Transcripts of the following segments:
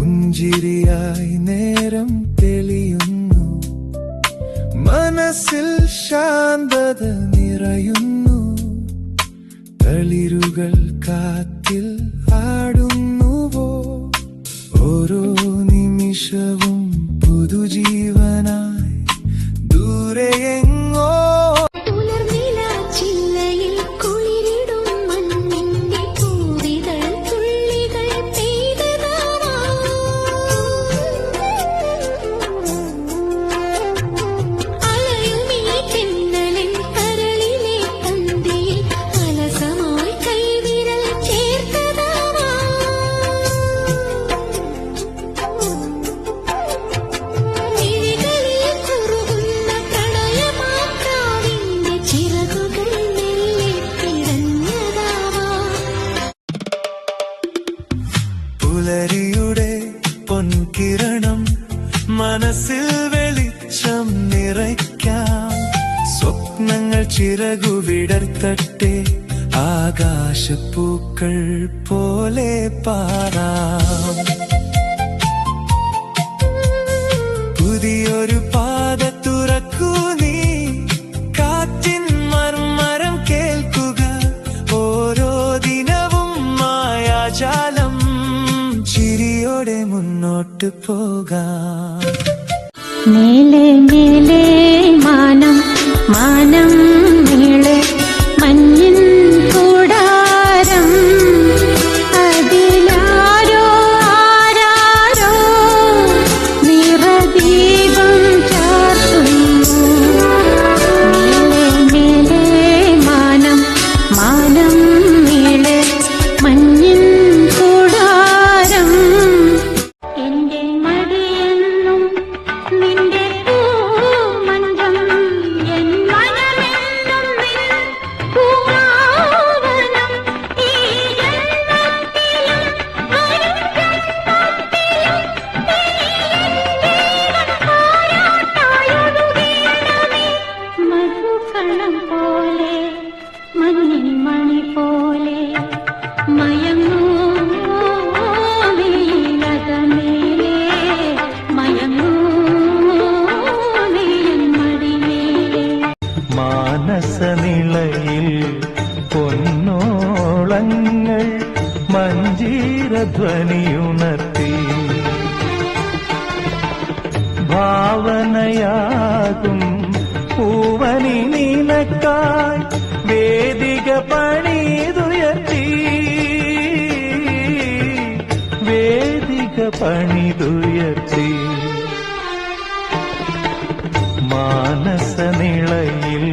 പുഞ്ചിരിയായി നേരം തെളിയുന്നു, മനസ്സിൽ ശാന്തത നിറയുന്നു, തളിരുകൾ കാറ്റിൽ ആടുന്നുവോ, ഓരോ നിമിഷവും പുതുജീവനായി ദൂരെ എങ്ങോ. പുലരിയുടെ പൊൻകിരണം മനസ്സിൽ വെളിച്ചം നിറയ്ക്കാം, സ്വപ്നങ്ങൾ ചിറകുവിടർത്തട്ടെ, ആകാശപ്പൂക്കൾ പോലെ പാറാം. പുതിയൊരു പാത തുറക്കൂ നീ, കാറ്റിൻ മർമ്മരം കേൾക്കുക, ഓരോ ദിനവും മായാജാലം, ചിരിയോടെ മുന്നോട്ട് പോകാം. മേലെ മേലെ മാനം മാനം മേലെ മഞ്ഞിൻ കൂടാരം, അതിലാരോ ആരാരോ നിറദീപം ചാർത്തുന്നു. മേലെ മേലെ മാനം മാനം മേലെ മഞ്ഞിൻ കൂടാരം, എന്റെ മടിയെന്നും നിന്റെ പൂമഞ്ചം, എൻ മനമെന്നും നിൻ പൂവാവനം, ഈ ജന്മത്തിലും വരും ജന്മത്തിലും നീ പോരാട്ടായൊഴുകേണമേ. മധുകണം പോലെ മഞ്ഞിൻ മണി പോലെ മയങ്ങൂ നീലകമേലെ, മയങ്ങൂ നീയൻ മടിമേലെ. മാനസനിളയിൽ പൊന്നോളങ്ങൾ മഞ്ജീരധ്വനിയുണർത്തി, ഭാവനയാകും പൂവനി നിനക്കായി വേദിക പണിതുയർത്തി, വേദിക പണിതുയർത്തി. മാനസനിളയിൽ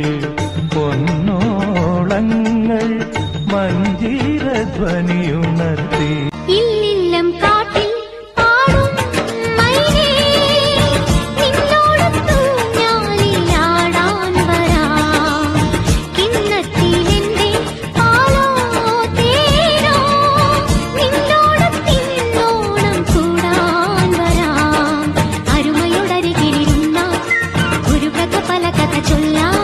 പൊന്നോളങ്ങൾ മഞ്ജീരധ്വനിയുണർത്തി. ഇല്ലില്ലം കാട്ടിൽ പാടും മയിലേ, നിന്നോടൊത്തു ഞാനിലാടാൻ വരാം. കിണ്ണത്തിലെന്റെ പാലോ തേനോ, നിന്നോടൊത്തിന്നോണം കൂടാൻ വരാം. അരുമയോടരികിലിരുന്ന ഒരു കഥ പല കഥ ചൊല്ലാം,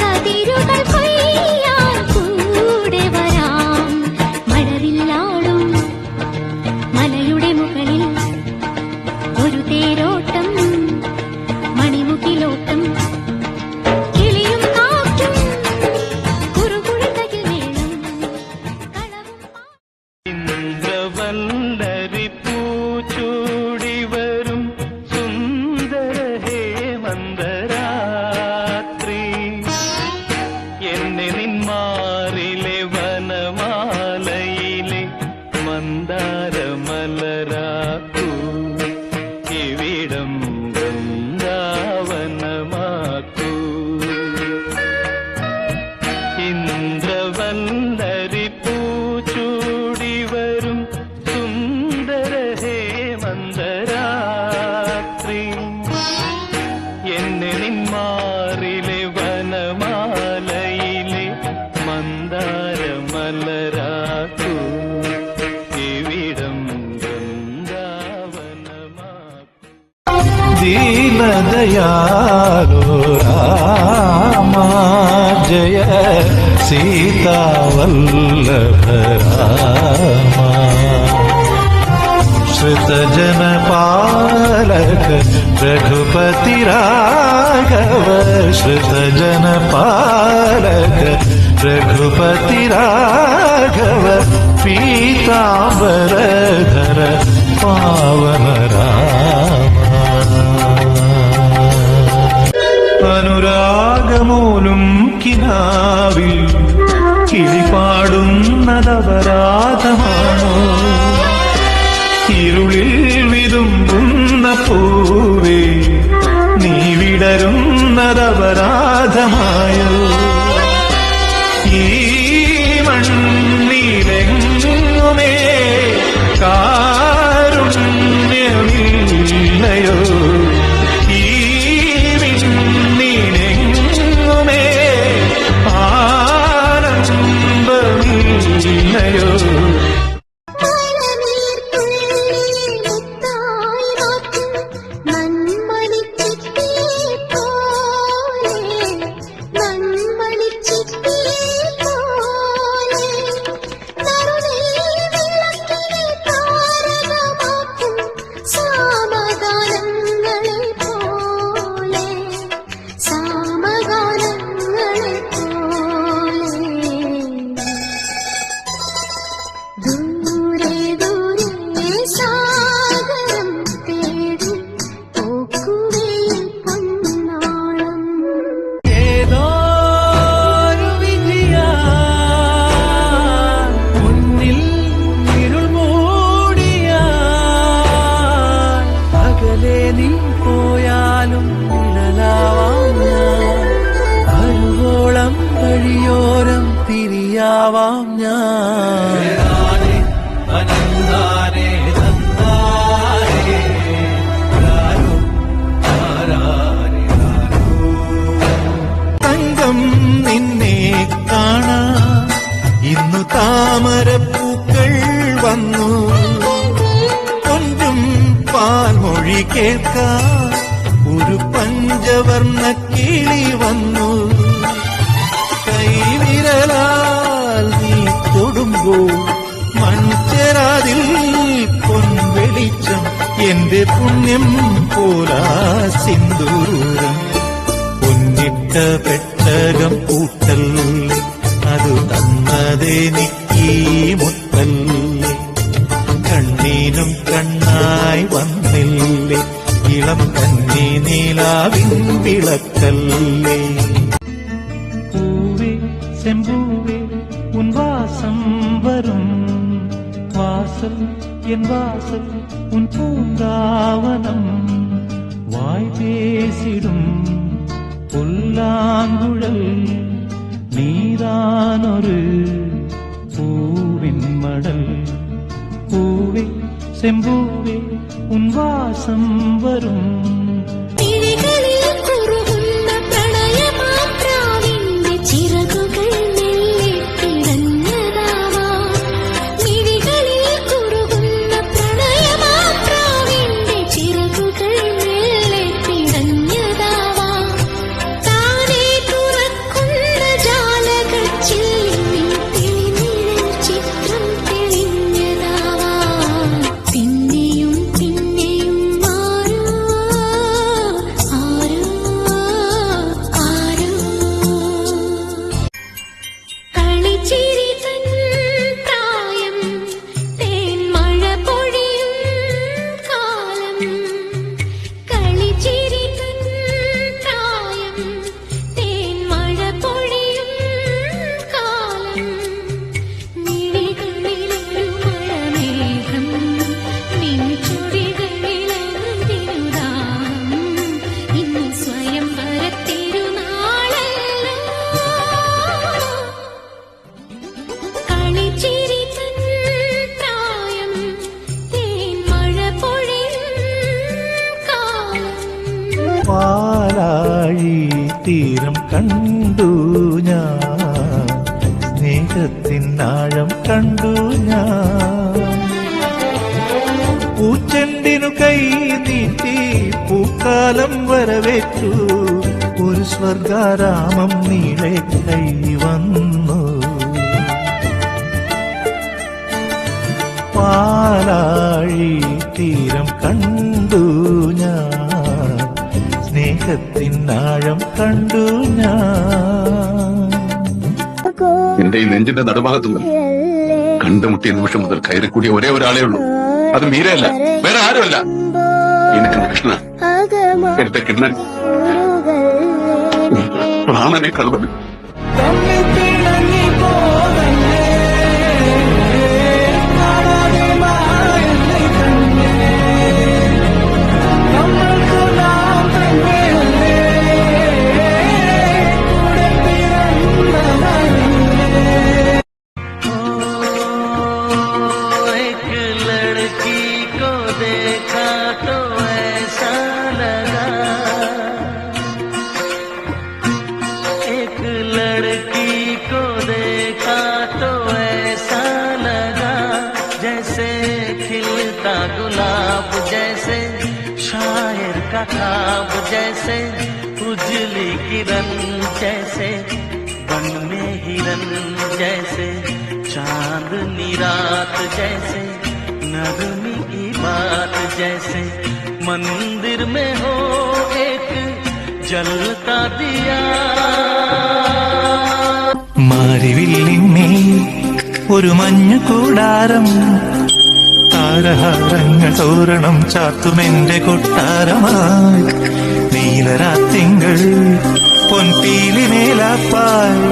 കതിരുകൾ കൊയ്യാൻ കൂടെ വരാം. മഴവില്ലാടും മലയുടെ മുകളിൽ ഒരു തേരോട്ടം, മണിമുകിലോട്ടം, കിളിയും കാറ്റും കുറുകുഴുതകിൽ വേണം കളവും. ഇന്ദ്രവല്ലരി പൂച്ചൂടി വരും സുന്ദര ഹേമന്തരാത്രി, എന്നെ നിന്മാറിലെ വനമാലയിലെ മന്ദാരമലരാക്കൂ, ഇവിടം വൃന്ദാവനമാക്കൂ. ഇന്ദ്രവല്ലരി പൂച്ചൂടി വരും സുന്ദര ഹേമന്തരാത്രി, എന്നെ നിന്മാറിലെ വനമാലയിലെ മന്ദാരമലരാക്കൂ, ഇവിടം വൃന്ദാവനമാക്കൂ. ദീനദയാലോ രാമാ ജയ സീതാവല്ലഭ രാമ, श्रुतजनपालक रघुपति राघव श्रुतजनपालक रघुपति राघव पीताम्बरधर पावन राम അനുരാഗമൂലും കിനാവിൽ കിളിപാടുന്നതപരാധമാണോ ഇരുളിൽ വിതുമ്പുന്ന പൂവേ നീ വിടരുന്നതപരാധമായോ ഈ മണ്ണിലെങ്ങുമേ കാരുണ്യമില്ലയോ ഈ വിണ്ണിലെങ്ങുമേ ആനന്ദമില്ലയോ വഴിയോരം പിരിയാവാം ഞാൻ തങ്കം നിന്നെ കാണാൻ ഇന്നു താമരപ്പൂക്കൾ വന്നു കൊഞ്ചും പാൽമൊഴി കേൾക്കാൻ ഒരു പഞ്ചവർണ്ണ കിളി വന്നു കൈവിരലാൽ നീ തൊടുമ്പോൾ മൺചെരാതിൽ പൊൻവെളിച്ചം എന്റെ പുണ്യം പോലാ സിന്ദൂരം പൊന്നിട്ട പെട്ടകം കൂട്ടല്ലേ അത് തന്നതെനിക്കീ മുത്തല്ലേ കണ്ണീനും കണ്ണായി വന്നില്ലേ ഇളം കന്നി നീലാവിൻ വിളക്കല്ലേ செம்பூவே உன் வாசம் வரும் வாசல் என் வாசல் உன் பூங்காவனம் வாய் பேசிடும் புல்லாங்குழல் நீதானொரு பூவின் மடல் பூவே செம்பூவே உன் வாசம் வரும் പാലാഴി തീരം കണ്ടു ഞാൻ സ്നേഹത്തിനാഴം കണ്ടു ഞാൻ പൂച്ചെണ്ടിനു കൈ നീട്ടി പൂക്കാലം വരവേറ്റു ഒരു സ്വർഗാരാമം നീളെ കൈ വന്നു പാലാഴി തീരം കണ്ടു ഞാൻ, സ്നേഹത്തിനാഴം കണ്ടു ഞാൻ. എന്റെ ഈ നെഞ്ചിന്റെ നടുഭാഗത്തുനിന്ന് കണ്ടുമുട്ടിയ നിമിഷം മുതൽ കയറിക്കൂടിയ ഒരേ ഒരാളേ ഉള്ളൂ. അത് മീരയല്ല, വേറെ ആരുമല്ല. എനിക്ക് കൃഷ്ണ, എന്റെ കിണ്ണൻ, പ്രാണനെ കളവൻ. गुलाब जैसे शायर का ख्वाब जैसे उजली किरण जैसे बन में हिरन जैसे चांदनी रात जैसे नगमी की बात जैसे मंदिर में हो एक जलता दिया. മാരിവില്ലിന്മേ ഒരു മഞ്ഞു കൂടാരം, താരഹാരങ്ങൾ തോരണം ചാത്തുമെന്റെ കൊട്ടാരമായി. നീലരാത്തിങ്കൾ പൊൻപീലി മേലാപ്പായി,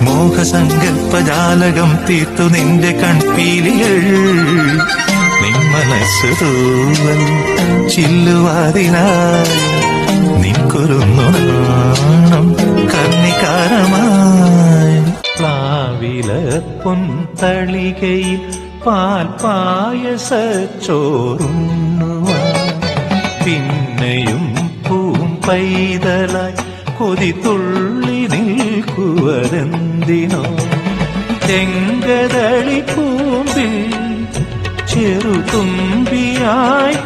മോഹസങ്കൽപ്പജാലകം തീർത്തു നിന്റെ കൺപീലികൾ. നിൻ മനസ്സ് തൂവൽ ചില്ലുവാതിനായി, നിൻകുരുന്നു നാണം കർണികാരമായി. പ്ലാവില പൊൻതളികയിൽ പാൽപായസച്ചോറുണ്ണുവാൻ, പിന്നെയും പൂം പൈതലായി കൊതി തുള്ളി നിൽക്കുവരെന്തിനോ. ചെങ്കതളി പൂമ്പിൽ ചെറുതുമ്പിയായി